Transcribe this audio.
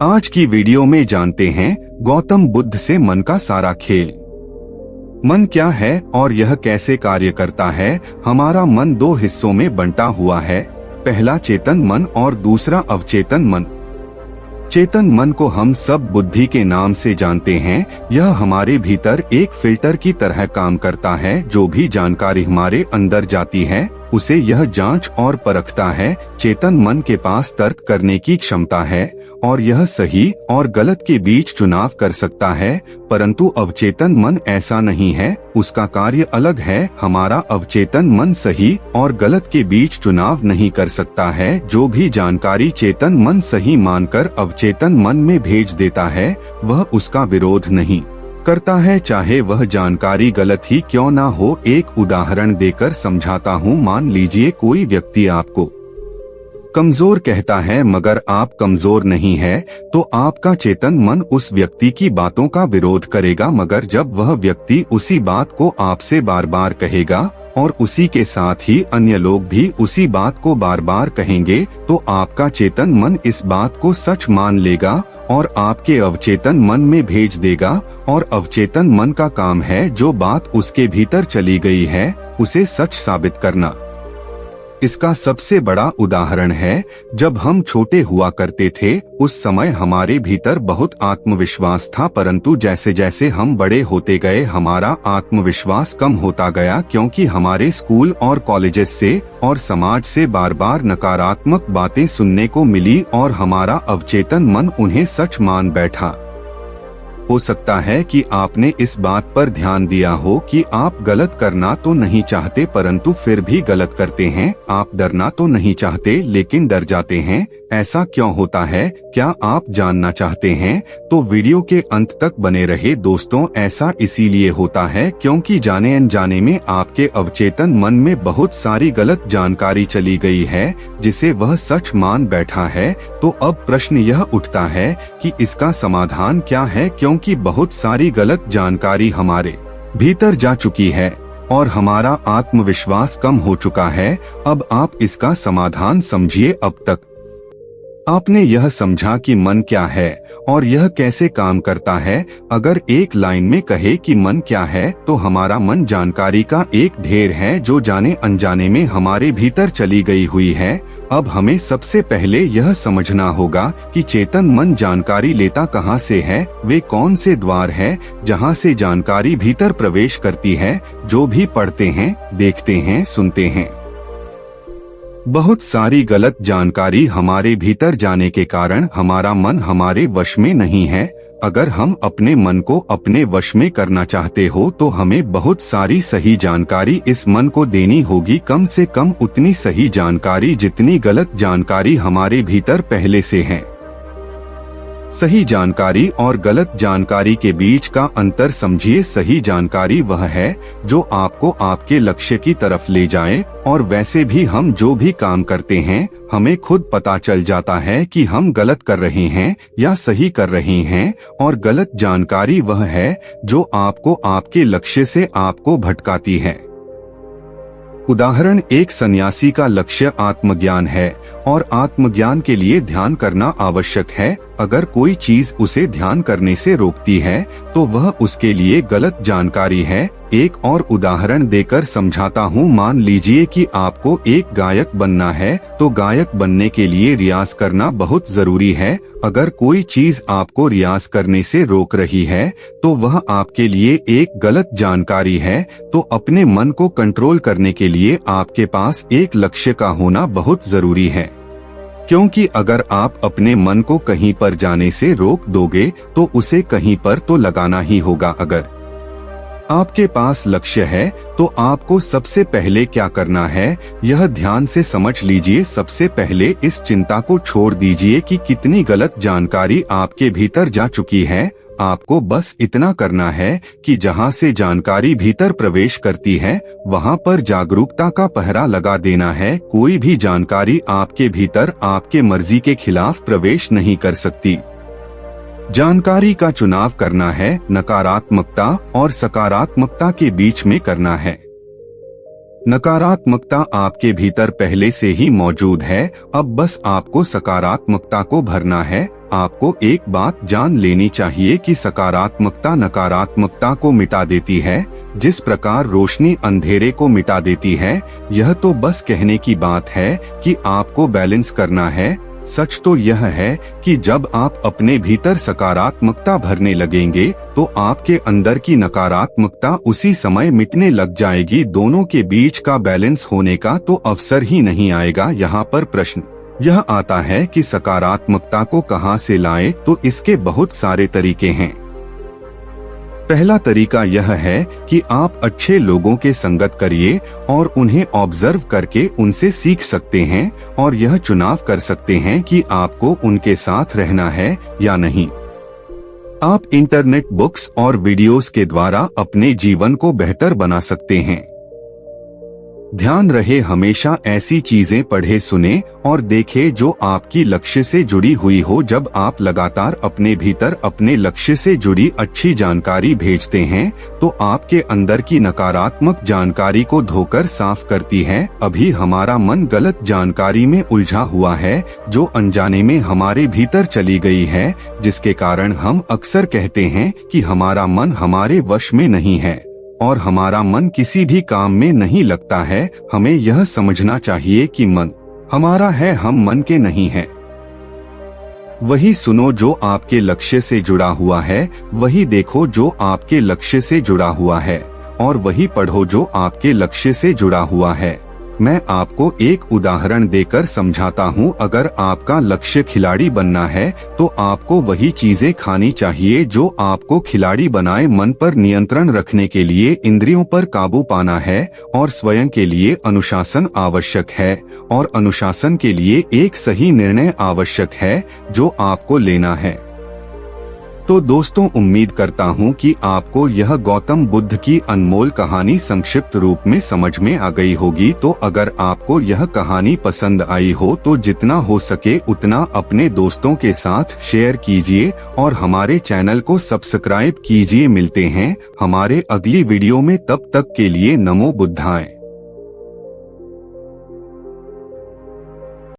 आज की वीडियो में जानते हैं गौतम बुद्ध से मन का सारा खेल। मन क्या है और यह कैसे कार्य करता है। हमारा मन दो हिस्सों में बंटा हुआ है, पहला चेतन मन और दूसरा अवचेतन मन। चेतन मन को हम सब बुद्धि के नाम से जानते हैं। यह हमारे भीतर एक फिल्टर की तरह काम करता है। जो भी जानकारी हमारे अंदर जाती है उसे यह जांच और परखता है। चेतन मन के पास तर्क करने की क्षमता है और यह सही और गलत के बीच चुनाव कर सकता है, परंतु अवचेतन मन ऐसा नहीं है, उसका कार्य अलग है। हमारा अवचेतन मन सही और गलत के बीच चुनाव नहीं कर सकता है। जो भी जानकारी चेतन मन सही मानकर अवचेतन मन में भेज देता है वह उसका विरोध नहीं करता है, चाहे वह जानकारी गलत ही क्यों ना हो। एक उदाहरण देकर समझाता हूँ। मान लीजिए कोई व्यक्ति आपको कमजोर कहता है मगर आप कमजोर नहीं है, तो आपका चेतन मन उस व्यक्ति की बातों का विरोध करेगा। मगर जब वह व्यक्ति उसी बात को आपसे बार बार कहेगा और उसी के साथ ही अन्य लोग भी उसी बात को बार बार कहेंगे, तो आपका चेतन मन इस बात को सच मान लेगा और आपके अवचेतन मन में भेज देगा। और अवचेतन मन का काम है जो बात उसके भीतर चली गई है उसे सच साबित करना। इसका सबसे बड़ा उदाहरण है, जब हम छोटे हुआ करते थे उस समय हमारे भीतर बहुत आत्मविश्वास था, परंतु जैसे जैसे हम बड़े होते गए हमारा आत्मविश्वास कम होता गया, क्योंकि हमारे स्कूल और कॉलेजेस से और समाज से बार बार नकारात्मक बातें सुनने को मिली और हमारा अवचेतन मन उन्हें सच मान बैठा। हो सकता है कि आपने इस बात पर ध्यान दिया हो कि आप गलत करना तो नहीं चाहते परंतु फिर भी गलत करते हैं। आप डरना तो नहीं चाहते लेकिन डर जाते हैं। ऐसा क्यों होता है? क्या आप जानना चाहते हैं? तो वीडियो के अंत तक बने रहे दोस्तों। ऐसा इसीलिए होता है क्योंकि जाने अनजाने में आपके अवचेतन मन में बहुत सारी गलत जानकारी चली गई है जिसे वह सच मान बैठा है। तो अब प्रश्न यह उठता है कि इसका समाधान क्या है, क्योंकि बहुत सारी गलत जानकारी हमारे भीतर जा चुकी है और हमारा आत्मविश्वास कम हो चुका है। अब आप इसका समाधान समझिए। अब तक आपने यह समझा कि मन क्या है और यह कैसे काम करता है। अगर एक लाइन में कहे कि मन क्या है, तो हमारा मन जानकारी का एक ढेर है जो जाने अनजाने में हमारे भीतर चली गई हुई है। अब हमें सबसे पहले यह समझना होगा कि चेतन मन जानकारी लेता कहाँ से है, वे कौन से द्वार है जहाँ से जानकारी भीतर प्रवेश करती है। जो भी पढ़ते हैं, देखते हैं, सुनते हैं, बहुत सारी गलत जानकारी हमारे भीतर जाने के कारण हमारा मन हमारे वश में नहीं है। अगर हम अपने मन को अपने वश में करना चाहते हो तो हमें बहुत सारी सही जानकारी इस मन को देनी होगी, कम से कम उतनी सही जानकारी जितनी गलत जानकारी हमारे भीतर पहले से है। सही जानकारी और गलत जानकारी के बीच का अंतर समझिए। सही जानकारी वह है जो आपको आपके लक्ष्य की तरफ ले जाए, और वैसे भी हम जो भी काम करते हैं हमें खुद पता चल जाता है कि हम गलत कर रहे हैं या सही कर रहे हैं। और गलत जानकारी वह है जो आपको आपके लक्ष्य से आपको भटकाती है। उदाहरण, एक सन्यासी का लक्ष्य आत्मज्ञान है और आत्मज्ञान के लिए ध्यान करना आवश्यक है। अगर कोई चीज उसे ध्यान करने से रोकती है तो वह उसके लिए गलत जानकारी है। एक और उदाहरण देकर समझाता हूँ। मान लीजिए कि आपको एक गायक बनना है, तो गायक बनने के लिए रियाज करना बहुत जरूरी है। अगर कोई चीज आपको रियाज करने से रोक रही है तो वह आपके लिए एक गलत जानकारी है। तो अपने मन को कंट्रोल करने के लिए आपके पास एक लक्ष्य का होना बहुत जरूरी है, क्योंकि अगर आप अपने मन को कहीं पर जाने से रोक दोगे तो उसे कहीं पर तो लगाना ही होगा। अगर आपके पास लक्ष्य है तो आपको सबसे पहले क्या करना है यह ध्यान से समझ लीजिए। सबसे पहले इस चिंता को छोड़ दीजिए कि कितनी गलत जानकारी आपके भीतर जा चुकी है। आपको बस इतना करना है कि जहां से जानकारी भीतर प्रवेश करती है वहां पर जागरूकता का पहरा लगा देना है। कोई भी जानकारी आपके भीतर आपके मर्जी के खिलाफ प्रवेश नहीं कर सकती। जानकारी का चुनाव करना है, नकारात्मकता और सकारात्मकता के बीच में करना है। नकारात्मकता आपके भीतर पहले से ही मौजूद है, अब बस आपको सकारात्मकता को भरना है। आपको एक बात जान लेनी चाहिए कि सकारात्मकता नकारात्मकता को मिटा देती है, जिस प्रकार रोशनी अंधेरे को मिटा देती है। यह तो बस कहने की बात है कि आपको बैलेंस करना है। सच तो यह है कि जब आप अपने भीतर सकारात्मकता भरने लगेंगे तो आपके अंदर की नकारात्मकता उसी समय मिटने लग जाएगी। दोनों के बीच का बैलेंस होने का तो अवसर ही नहीं आएगा। यहाँ पर प्रश्न यह आता है कि सकारात्मकता को कहाँ से लाएं, तो इसके बहुत सारे तरीके हैं। पहला तरीका यह है कि आप अच्छे लोगों के संगत करिए और उन्हें ऑब्जर्व करके उनसे सीख सकते हैं और यह चुनाव कर सकते हैं कि आपको उनके साथ रहना है या नहीं। आप इंटरनेट बुक्स और वीडियोस के द्वारा अपने जीवन को बेहतर बना सकते हैं। ध्यान रहे हमेशा ऐसी चीजें पढ़े सुने और देखे जो आपकी लक्ष्य से जुड़ी हुई हो। जब आप लगातार अपने भीतर अपने लक्ष्य से जुड़ी अच्छी जानकारी भेजते हैं तो आपके अंदर की नकारात्मक जानकारी को धोकर साफ करती है। अभी हमारा मन गलत जानकारी में उलझा हुआ है जो अनजाने में हमारे भीतर चली गई है, जिसके कारण हम अक्सर कहते हैं कि हमारा मन हमारे वश में नहीं है और हमारा मन किसी भी काम में नहीं लगता है। हमें यह समझना चाहिए कि मन हमारा है, हम मन के नहीं हैं। वही सुनो जो आपके लक्ष्य से जुड़ा हुआ है, वही देखो जो आपके लक्ष्य से जुड़ा हुआ है और वही पढ़ो जो आपके लक्ष्य से जुड़ा हुआ है। मैं आपको एक उदाहरण देकर समझाता हूँ। अगर आपका लक्ष्य खिलाड़ी बनना है तो आपको वही चीजें खानी चाहिए जो आपको खिलाड़ी बनाए। मन पर नियंत्रण रखने के लिए इंद्रियों पर काबू पाना है और स्वयं के लिए अनुशासन आवश्यक है और अनुशासन के लिए एक सही निर्णय आवश्यक है जो आपको लेना है। तो दोस्तों, उम्मीद करता हूँ कि आपको यह गौतम बुद्ध की अनमोल कहानी संक्षिप्त रूप में समझ में आ गई होगी। तो अगर आपको यह कहानी पसंद आई हो तो जितना हो सके उतना अपने दोस्तों के साथ शेयर कीजिए और हमारे चैनल को सब्सक्राइब कीजिए। मिलते हैं हमारे अगली वीडियो में, तब तक के लिए नमो बुद्धाय।